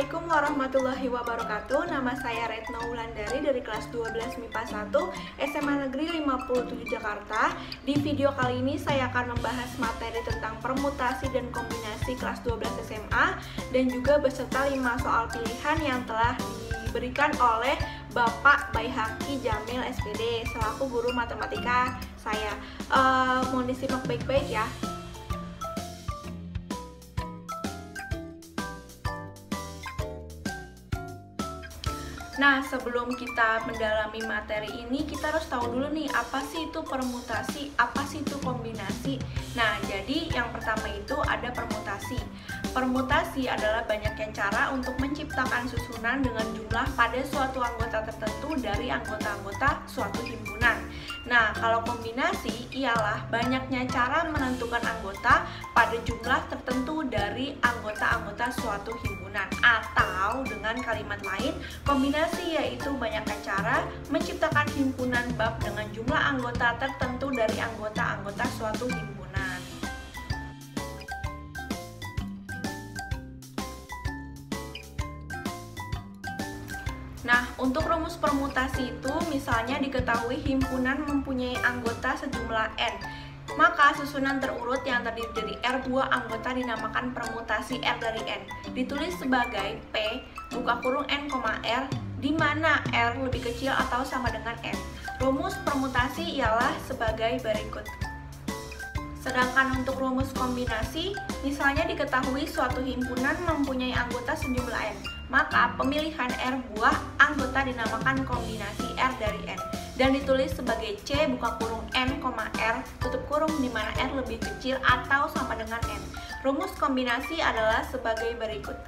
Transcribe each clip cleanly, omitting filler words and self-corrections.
Assalamualaikum warahmatullahi wabarakatuh. Nama saya Retno Wulandari dari kelas 12 MIPA 1 SMA Negeri 57 Jakarta. Di video kali ini saya akan membahas materi tentang permutasi dan kombinasi kelas 12 SMA dan juga beserta 5 soal pilihan yang telah diberikan oleh Bapak Baihaqi Jamil SPD selaku guru matematika saya. Mohon disimak baik-baik ya. Nah, sebelum kita mendalami materi ini, kita harus tahu dulu nih, apa sih itu permutasi, apa sih itu kombinasi. Nah, jadi yang pertama itu ada permutasi. Permutasi adalah banyaknya cara untuk menciptakan susunan dengan jumlah pada suatu anggota tertentu dari anggota-anggota suatu himpunan. Nah, kalau kombinasi ialah banyaknya cara menentukan anggota pada jumlah tertentu dari anggota-anggota suatu himpunan. Atau dengan kalimat lain, kombinasi yaitu banyaknya cara menciptakan himpunan bab dengan jumlah anggota tertentu dari anggota-anggota suatu himpunan. Nah, untuk rumus permutasi itu misalnya diketahui himpunan mempunyai anggota sejumlah N. Maka susunan terurut yang terdiri dari R buah anggota dinamakan permutasi R dari N. Ditulis sebagai P buka kurung N, R di mana R lebih kecil atau sama dengan N. Rumus permutasi ialah sebagai berikut. Sedangkan untuk rumus kombinasi, misalnya diketahui suatu himpunan mempunyai anggota sejumlah N, maka pemilihan R buah anggota dinamakan kombinasi R dari N dan ditulis sebagai C buka kurung N, R tutup kurung di mana R lebih kecil atau sama dengan N. Rumus kombinasi adalah sebagai berikut.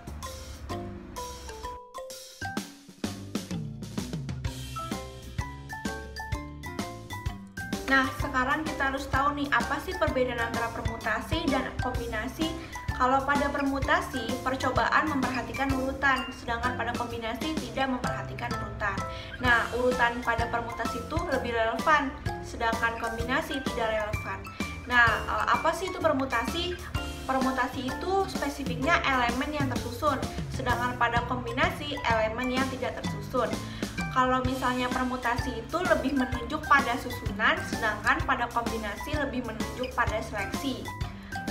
Nah, sekarang kita harus tahu nih, apa sih perbedaan antara permutasi dan kombinasi. Kalau pada permutasi, percobaan memperhatikan urutan, sedangkan pada kombinasi tidak memperhatikan urutan. Nah, urutan pada permutasi itu lebih relevan, sedangkan kombinasi tidak relevan. Nah, apa sih itu permutasi? Permutasi itu spesifiknya elemen yang tersusun, sedangkan pada kombinasi elemen yang tidak tersusun. Kalau misalnya permutasi itu lebih menunjuk pada susunan, sedangkan pada kombinasi lebih menunjuk pada seleksi.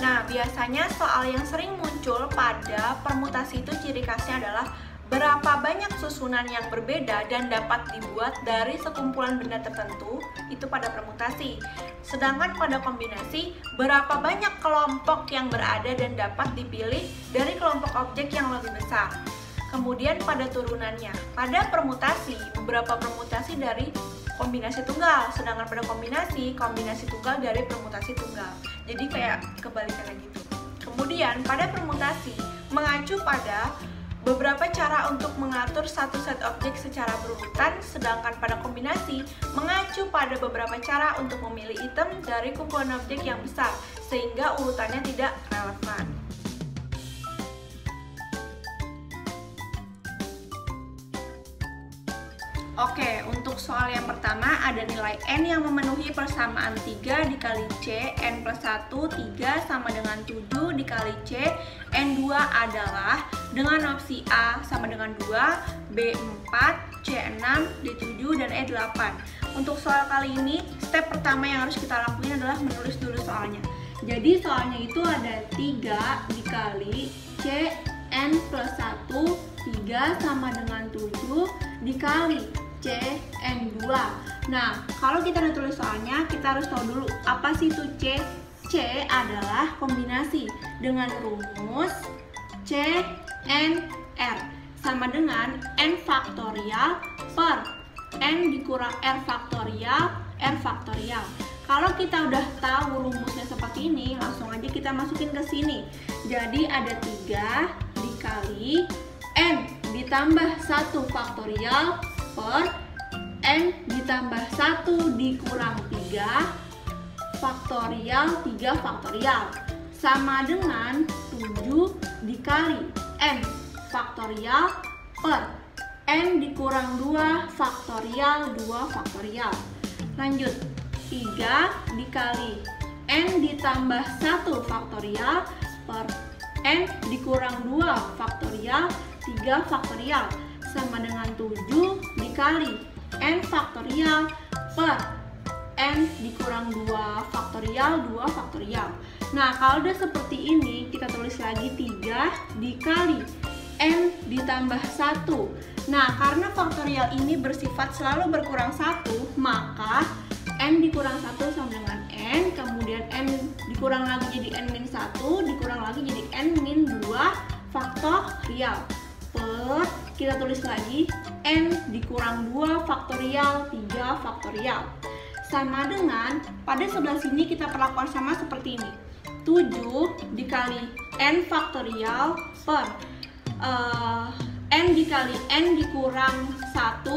Nah, biasanya soal yang sering muncul pada permutasi itu ciri khasnya adalah berapa banyak susunan yang berbeda dan dapat dibuat dari sekumpulan benda tertentu, itu pada permutasi. Sedangkan pada kombinasi, berapa banyak kelompok yang berada dan dapat dipilih dari kelompok objek yang lebih besar. Kemudian pada turunannya, pada permutasi, beberapa permutasi dari kombinasi tunggal, sedangkan pada kombinasi tunggal dari permutasi tunggal. Jadi kayak kebalikannya gitu. Kemudian pada permutasi, mengacu pada beberapa cara untuk mengatur satu set objek secara berurutan, sedangkan pada kombinasi, mengacu pada beberapa cara untuk memilih item dari kumpulan objek yang besar, sehingga urutannya tidak relevan. Oke, untuk soal yang pertama ada nilai N yang memenuhi persamaan 3 dikali C, N plus 1, 3 sama dengan 7 dikali C, N2 adalah dengan opsi A sama dengan 2, B 4, C 6, D 7, dan E 8. Untuk soal kali ini, step pertama yang harus kita lakuin adalah menulis dulu soalnya. Jadi soalnya itu ada 3 dikali C, N plus 1, 3 sama dengan 7 dikali C, N2. Nah, kalau kita udah tulis soalnya, kita harus tahu dulu apa sih itu C. C adalah kombinasi dengan rumus C, N, R sama dengan N faktorial per N dikurang R faktorial, R faktorial. Kalau kita udah tahu rumusnya seperti ini, langsung aja kita masukin ke sini. Jadi ada 3 dikali N ditambah 1 faktorial per N ditambah 1 dikurang 3 faktorial 3 faktorial sama dengan 7 dikali N faktorial per N dikurang 2 faktorial 2 faktorial. Lanjut, 3 dikali N ditambah 1 faktorial per N dikurang 2 faktorial 3 faktorial sama dengan 7 dikali n faktorial per n dikurang 2 faktorial, 2 faktorial. Nah, kalau udah seperti ini, kita tulis lagi 3 dikali n ditambah 1. Nah, karena faktorial ini bersifat selalu berkurang 1, maka n dikurang 1 sama dengan n, kemudian n dikurang lagi jadi n-1, dikurang lagi jadi n-2 faktorial. Per, kita tulis lagi n dikurang 2 faktorial, 3 faktorial. Sama dengan, pada sebelah sini kita perlakukan sama seperti ini. 7 dikali n faktorial per n dikali n dikurang 1,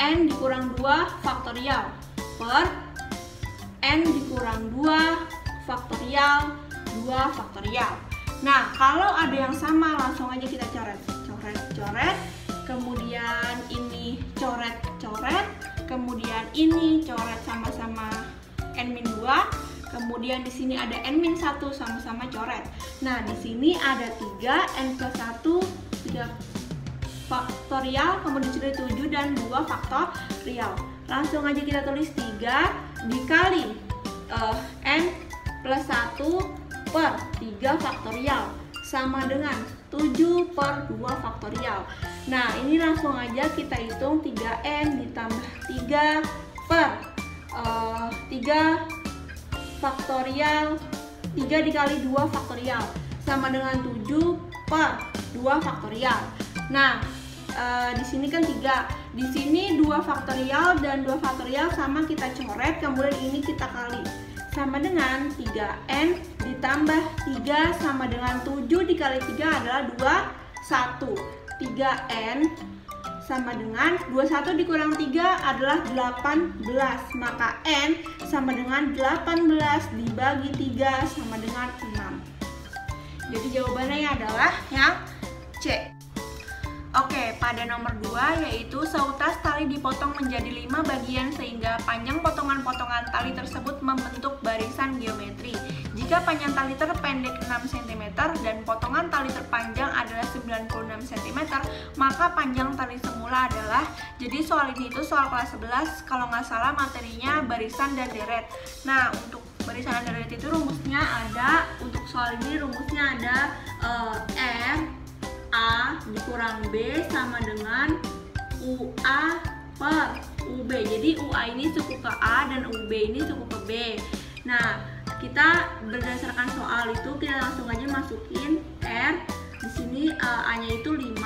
n dikurang 2 faktorial per n dikurang 2 faktorial, 2 faktorial. Nah, kalau ada yang sama langsung aja kita coret, kemudian ini coret, kemudian ini coret sama-sama n-2, kemudian di sini ada n-1 sama-sama coret. Nah, di sini ada 3 n plus 1, 3 faktorial, kemudian di sini 7 dan 2 faktorial. Langsung aja kita tulis 3 dikali n plus 1 per 3 faktorial sama dengan 7 per 2 faktorial. Nah, ini langsung aja kita hitung 3n ditambah 3 per 3 faktorial, 3 dikali 2 faktorial sama dengan 7 per 2 faktorial. Nah, di sini kan 3, di sini 2 faktorial dan 2 faktorial sama kita coret, kemudian ini kita kali sama dengan 3n ditambah 3 sama dengan 7 dikali 3 adalah 21. 3n sama dengan 21 dikurang 3 adalah 18, maka n sama dengan 18 dibagi 3 sama dengan 6. Jadi jawabannya adalah yang C. Oke, pada nomor 2 yaitu seutas tali dipotong menjadi 5 bagian sehingga panjang potongan-potongan tali tersebut membentuk barisan geometri. Jika panjang tali terpendek 6 cm dan potongan tali terpanjang adalah 96 cm, maka panjang tali semula adalah, jadi soal ini itu soal kelas 11, kalau nggak salah materinya barisan dan deret. Nah, untuk barisan dan deret itu rumusnya ada, untuk soal ini rumusnya ada R A dikurang B sama dengan UA per UB. Jadi UA ini suku ke A dan UB ini suku ke B. Nah, kita berdasarkan soal itu kita langsung aja masukin R. Di sini A-nya itu 5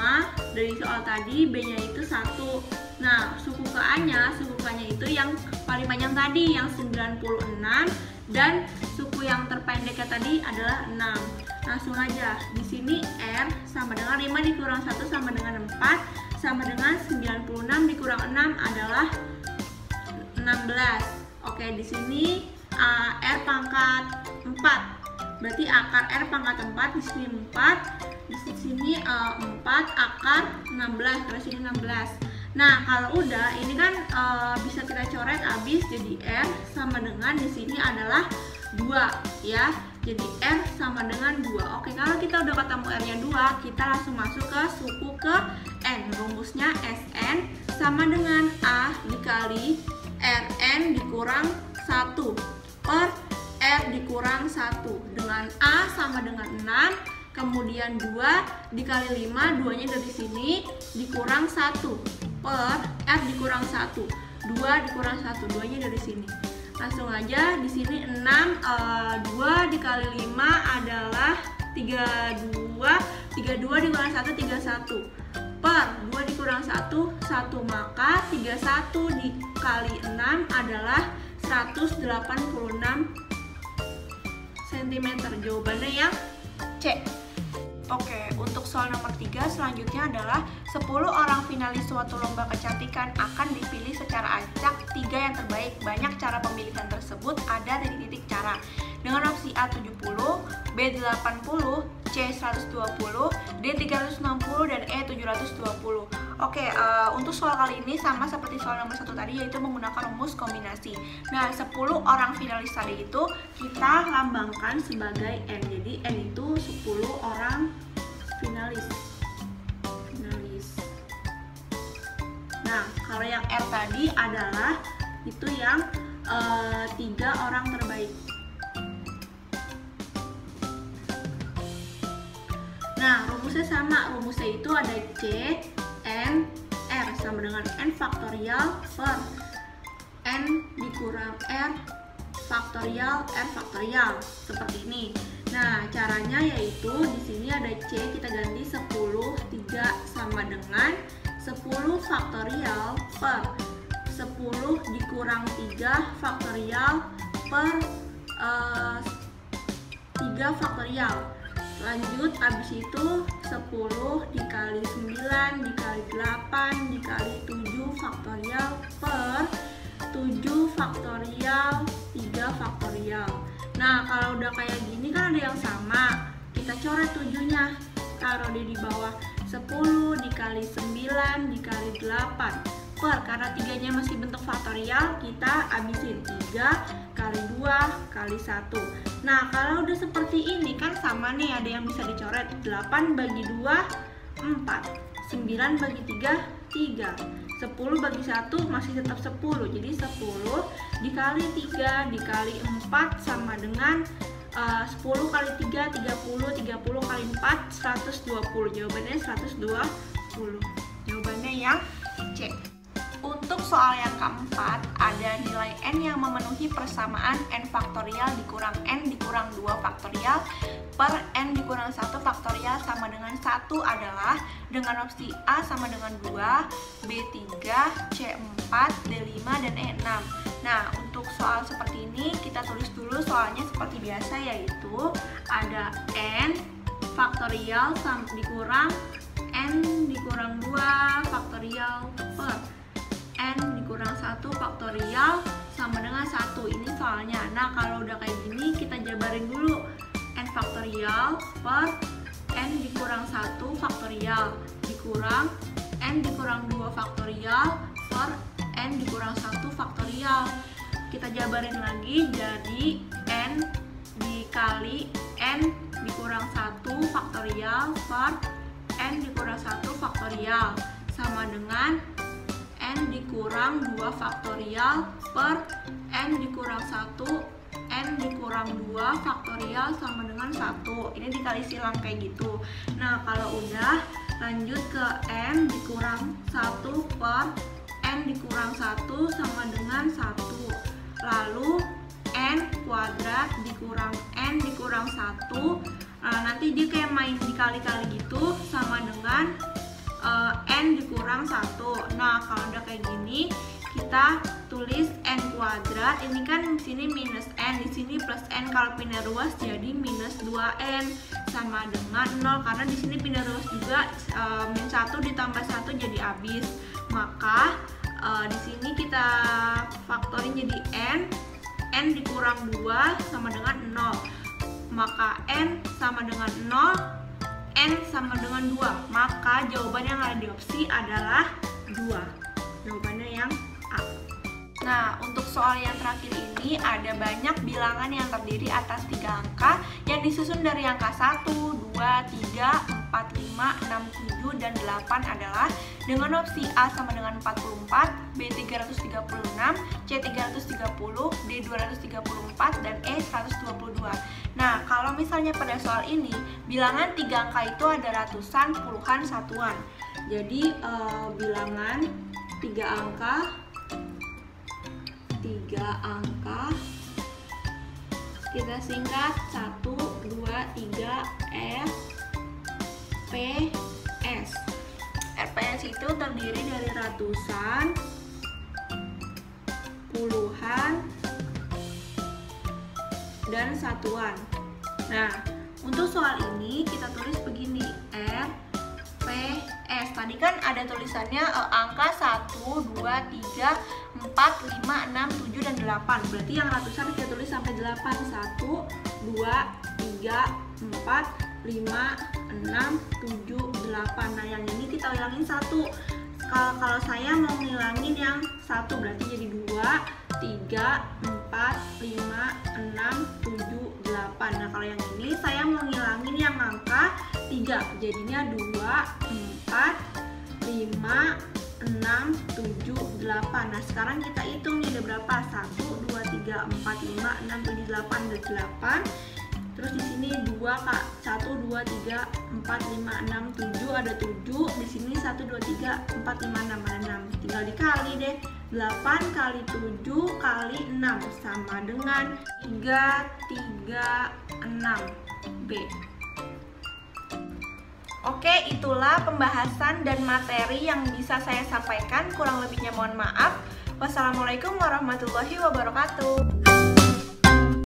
dari soal tadi, B-nya itu 1. Nah, suku ke A-nya, suku ke-nya itu yang paling panjang tadi yang 96 dan suku yang terpendeknya tadi adalah 6. Langsung aja, di sini R sama dengan 5 dikurang 1 sama dengan 4 sama dengan 96 dikurang 6 adalah 16. Oke, di sini R pangkat 4. Berarti akar R pangkat 4, di sini 4, di sini 4 akar 16, terus ini 16. Nah, kalau udah ini kan bisa kita coret habis jadi R sama dengan di sini adalah 2 ya. Jadi R sama dengan 2. Oke, kalau kita udah ketemu R-nya 2, kita langsung masuk ke suku ke N. Rumusnya Sn sama dengan A dikali Rn dikurang 1 per R dikurang 1. Dengan A sama dengan 6, kemudian 2 dikali 5, 2-nya dari sini, dikurang 1 per R dikurang 1. 2 dikurang 1, 2-nya dari sini. Langsung aja di sini 6, 2 dikali 5 adalah 32, 32 dikurang 1, 31 per 2 dikurang 1, 1, maka 31 dikali 6 adalah 186 cm. Jawabannya yang C. Oke, untuk soal nomor 3 selanjutnya adalah 10 orang finalis suatu lomba kecantikan akan dipilih secara acak 3 yang terbaik. Banyak cara pemilihan tersebut, ada titik-titik cara. Dengan opsi A 70, B 80, C 120, D 360, dan E 720. Oke, untuk soal kali ini sama seperti soal nomor 1 tadi, yaitu menggunakan rumus kombinasi. Nah, 10 orang finalis tadi itu kita lambangkan sebagai N. Jadi N itu 10 orang finalis. Nah, kalau yang R tadi adalah itu yang 3 orang terbaik. Nah, rumusnya sama. Rumusnya itu ada C, N, R sama dengan N faktorial per N dikurang R faktorial R faktorial seperti ini. Nah, caranya yaitu di sini ada C, kita ganti 10, 3 sama dengan 10 faktorial per 10 dikurang 3 faktorial per 3 faktorial. Lanjut, habis itu 10 dikali 9 dikali 8 dikali 7 faktorial per 7 faktorial 3 faktorial. Nah, kalau udah kayak gini kan ada yang sama, kita coret 7-nya, taruh di bawah. 10 dikali 9 dikali 8 per, karena 3-nya masih bentuk faktorial, kita habisin 3 kali 2 kali 1. Nah, kalau udah seperti ini kan sama nih, ada yang bisa dicoret. 8 bagi 2 4, 9 bagi 3 3, 10 bagi 1 masih tetap 10. Jadi 10 dikali 3 dikali 4 sama dengan 10 kali 3 30, 30 kali 4 120. Jawabannya 120. Jawabannya yang C. Untuk soal yang keempat, ada nilai N yang memenuhi persamaan N faktorial dikurang N dikurang 2 faktorial per N dikurang 1 faktorial sama dengan 1 adalah dengan opsi A sama dengan 2, B3, C4, D5, dan E6. Nah, untuk soal seperti ini kita tulis dulu soalnya seperti biasa, yaitu ada N faktorial dikurang N dikurang 2 faktorial per N dikurang 1 faktorial sama dengan 1. Ini soalnya. Nah, kalau udah kayak gini kita jabarin dulu. N faktorial per N dikurang 1 faktorial dikurang N dikurang 2 faktorial per N dikurang 1 faktorial. Kita jabarin lagi jadi N dikali N dikurang 1 faktorial per N dikurang 1 faktorial sama dengan N dikurang 2 faktorial per N dikurang 1 N dikurang 2 faktorial sama dengan 1. Ini dikali silang kayak gitu. Nah, kalau udah lanjut ke N dikurang 1 per N dikurang 1 sama dengan 1. Lalu N kuadrat dikurang N dikurang 1. Nah, nanti dia kayak main dikali-kali gitu sama dengan N dikurang 1. Nah, kalau udah kayak gini kita tulis N kuadrat. Ini kan di sini minus N, di sini plus N. Kalau pindah ruas jadi minus 2N sama dengan 0, karena di sini pindah ruas juga, min 1 ditambah 1 jadi habis. Maka di sini kita faktorin jadi N dikurang 2 sama dengan 0. Maka N sama dengan 0, N sama dengan 2. Maka jawaban yang ada di opsi adalah 2. Jawabannya yang A. Nah, untuk soal yang terakhir ini ada banyak bilangan yang terdiri atas 3 angka yang disusun dari angka 1, 2, 3, 4, 5, 6, 7, dan 8 adalah dengan opsi A sama dengan 44, B 336, C 330, D 234, dan E 122. Nah, kalau misalnya pada soal ini bilangan 3 angka itu ada ratusan, puluhan, satuan. Jadi bilangan 3 angka kita singkat 1, 2, 3, F, P, S. RPS itu terdiri dari ratusan, puluhan, dan satuan. Nah, untuk soal ini kita tulis begini, R, P, S. Tadi kan ada tulisannya angka 1, 2, 3, 4, 5, 6, 7, dan 8. Berarti yang ratusan kita tulis sampai 8. 1, 2, 3, 4, 5, 6, 7, 8. Nah, yang ini kita hilangin 1. Kalau saya mau ngilangin yang 1 berarti jadi 2, 3, 4, 5, 6, 7, 8. Nah, kalau yang ini saya mau ngilangin yang angka 3. Jadinya 2, 4, 5, 6, 6, 7, 8. Nah sekarang kita hitung nih ada berapa? 1, 2, 3, 4, 5, 6, 7, 8. Ada 8. Terus di sini 2 Kak. 1, 2, 3, 4, 5, 6, 7. Ada 7. Di sini 1, 2, 3, 4, 5, 6. Ada 6. Tinggal dikali deh. 8 kali 7 kali 6 sama dengan 336 B. Oke, itulah pembahasan dan materi yang bisa saya sampaikan. Kurang lebihnya mohon maaf. Wassalamualaikum warahmatullahi wabarakatuh.